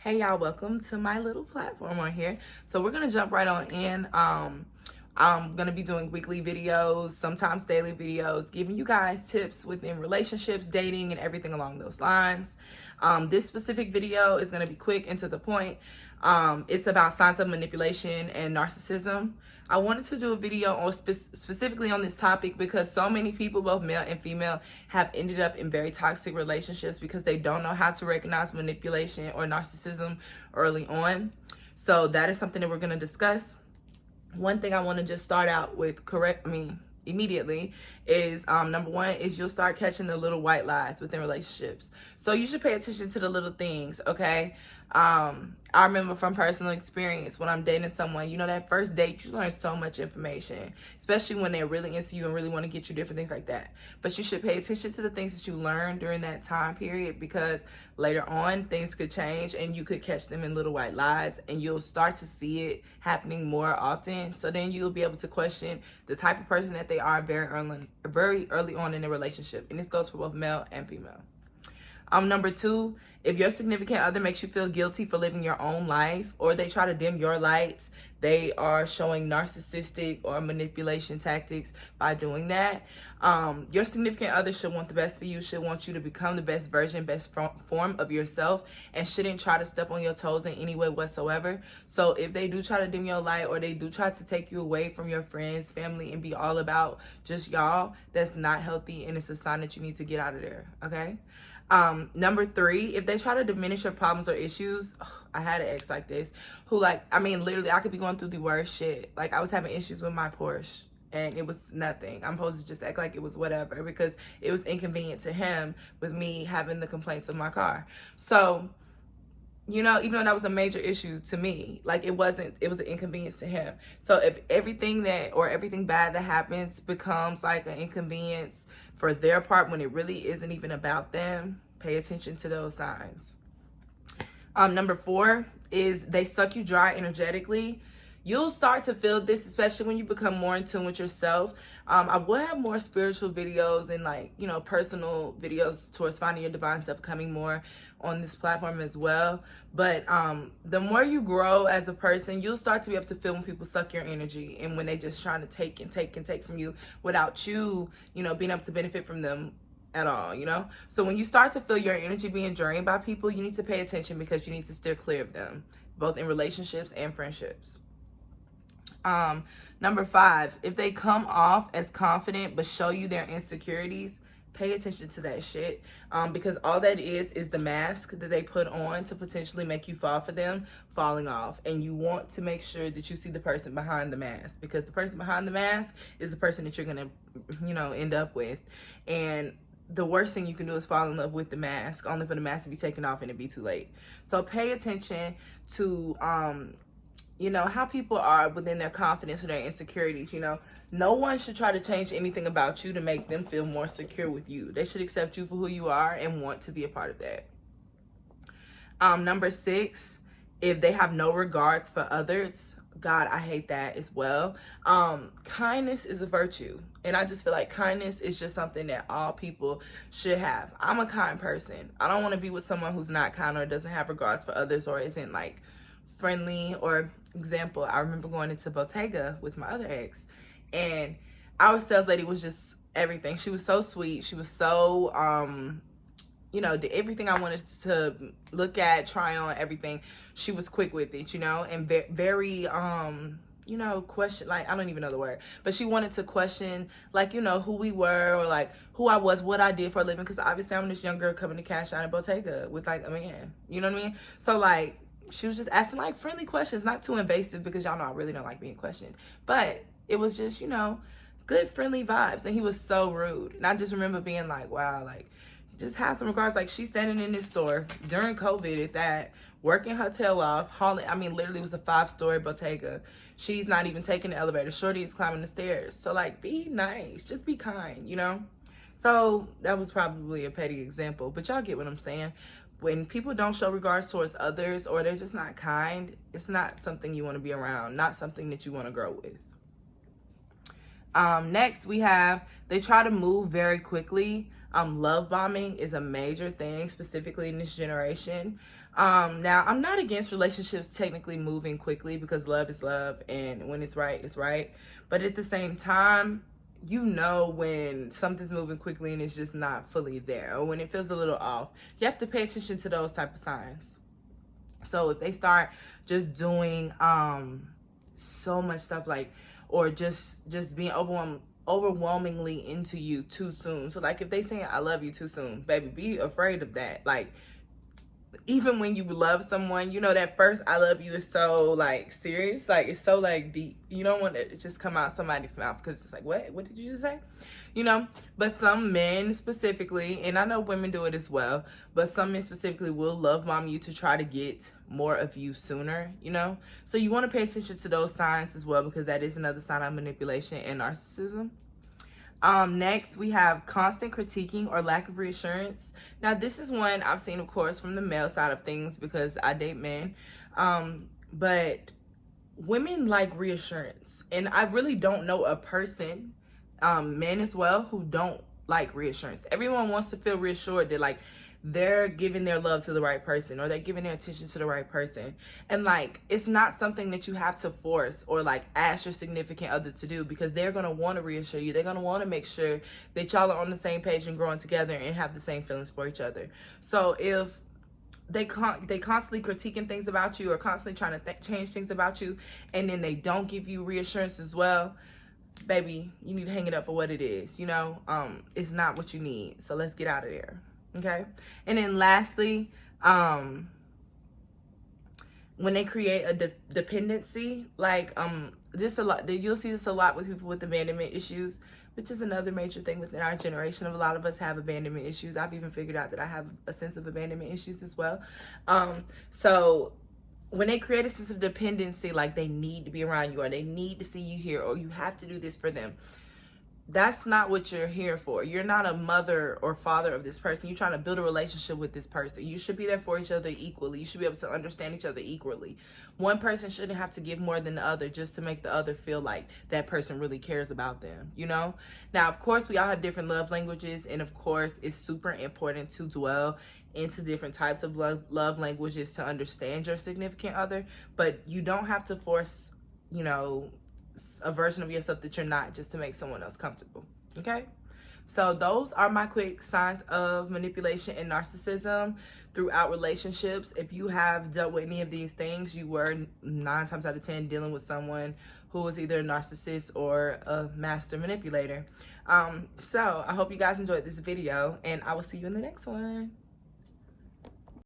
Hey y'all, welcome to my little platform on here. So we're gonna jump right on in. I'm gonna be doing weekly videos, sometimes daily videos, giving you guys tips within relationships, dating, and everything along those lines. This specific video is gonna be quick and to the point. It's about signs of manipulation and narcissism. I wanted to do a video on specifically on this topic because so many people, both male and female, have ended up in very toxic relationships because they don't know how to recognize manipulation or narcissism early on. So that is something that we're going to discuss. One thing I want to just start out with immediately is number one is you'll start catching the little white lies within relationships. So you should pay attention to the little things, okay? I remember from personal experience when I'm dating someone, you know, that first date, you learn so much information, especially when they're really into you and really want to get you, different things like that. But you should pay attention to the things that you learn during that time period, because later on things could change and you could catch them in little white lies and you'll start to see it happening more often. So then you'll be able to question the type of person that they are very early on in a relationship. And this goes for both male and female. Number two, if your significant other makes you feel guilty for living your own life, or they try to dim your lights, they are showing narcissistic or manipulation tactics by doing that. Your significant other should want the best for you, should want you to become the best version, best form of yourself, and shouldn't try to step on your toes in any way whatsoever. So if they do try to dim your light, or they do try to take you away from your friends, family, and be all about just y'all, that's not healthy, and it's a sign that you need to get out of there, okay? Number three, if they try to diminish your problems or issues, I had an ex like this who, literally, I could be going through the worst shit. Like, I was having issues with my Porsche and it was nothing. I'm supposed to just act like it was whatever because it was inconvenient to him with me having the complaints of my car. So, you know, even though that was a major issue to me, like it was an inconvenience to him. So if everything bad that happens becomes like an inconvenience for their part when it really isn't even about them, pay attention to those signs. Number four is they suck you dry energetically. You'll start to feel this, especially when you become more in tune with yourself. I will have more spiritual videos and personal videos towards finding your divine self coming more on this platform as well. But the more you grow as a person, you'll start to be able to feel when people suck your energy and when they just trying to take and take and take from you without you, being able to benefit from them at all, So when you start to feel your energy being drained by people, you need to pay attention because you need to steer clear of them, both in relationships and friendships. Number five, if they come off as confident but show you their insecurities, pay attention to that shit, because all that is the mask that they put on to potentially make you fall for them falling off. And you want to make sure that you see the person behind the mask, because the person behind the mask is the person that you're gonna end up with. And the worst thing you can do is fall in love with the mask, only for the mask to be taken off and it be too late. So pay attention to how people are within their confidence or their insecurities. No one should try to change anything about you to make them feel more secure with you. They should accept you for who you are and want to be a part of that. Number six, if they have no regards for others, God, I hate that as well. Kindness is a virtue. And I just feel like kindness is just something that all people should have. I'm a kind person. I don't want to be with someone who's not kind or doesn't have regards for others or isn't friendly. Or example, I remember going into Bottega with my other ex, and our sales lady was just everything. She was so sweet. She was so did everything I wanted to look at, try on, everything. She was quick with it, and very question, I don't even know the word, but she wanted to question who we were, or who I was, what I did for a living, because obviously I'm this young girl coming to cash out at Bottega with a man, you know what I mean? So she was just asking friendly questions, not too invasive, because y'all know I really don't like being questioned, but it was just good friendly vibes. And he was so rude, and I just remember being wow, just have some regards. She's standing in this store during COVID at that, working her tail off, hauling, literally it was a 5-story Bottega. She's not even taking the elevator. Shorty is climbing the stairs. So be nice, just be kind, So that was probably a petty example, but y'all get what I'm saying. When people don't show regards towards others, or they're just not kind, it's not something you want to be around, not something that you want to grow with. Next, we have, they try to move very quickly. Love bombing is a major thing, specifically in this generation. Now I'm not against relationships technically moving quickly, because love is love, and when it's right, it's right. But at the same time, you know when something's moving quickly and it's just not fully there, or when it feels a little off. You have to pay attention to those type of signs. So if they start just doing so much stuff, like, or just being overwhelmingly into you too soon. So like if they saying I love you too soon, baby, be afraid of that. Like, even when you love someone, you know, that first I love you is so like serious, like it's so like deep. You don't want it to just come out somebody's mouth, because it's like, what did you just say, you know? But some men specifically, and I know women do it as well, but some men specifically will love bomb you to try to get more of you sooner, you know? So you want to pay attention to those signs as well, because that is another sign of manipulation and narcissism. Next, we have constant critiquing or lack of reassurance. Now, this is one I've seen, of course, from the male side of things, because I date men. But women like reassurance. And I really don't know a person, men as well, who don't like reassurance. Everyone wants to feel reassured that, like, they're giving their love to the right person, or they're giving their attention to the right person. And like, it's not something that you have to force or like ask your significant other to do, because they're going to want to reassure you. They're going to want to make sure that y'all are on the same page and growing together and have the same feelings for each other. So if they constantly critiquing things about you, or constantly trying to change things about you, and then they don't give you reassurance as well, baby, you need to hang it up for what it is. You know, it's not what you need. So let's get out of there. Okay. And then lastly, when they create a dependency, like this a lot, you'll see this a lot with people with abandonment issues, which is another major thing within our generation. Of a lot of us have abandonment issues. I've even figured out that I have a sense of abandonment issues as well. So when they create a sense of dependency, like they need to be around you, or they need to see you here, or you have to do this for them, that's not what you're here for. You're not a mother or father of this person. You're trying to build a relationship with this person. You should be there for each other equally. You should be able to understand each other equally. One person shouldn't have to give more than the other just to make the other feel like that person really cares about them, you know? Now, of course, we all have different love languages, and of course, it's super important to dwell into different types of love languages to understand your significant other, but you don't have to force, you know, a version of yourself that you're not, just to make someone else comfortable. Okay, so those are my quick signs of manipulation and narcissism throughout relationships. If you have dealt with any of these things, you were 9 times out of 10 dealing with someone who was either a narcissist or a master manipulator. So I hope you guys enjoyed this video, and I will see you in the next one.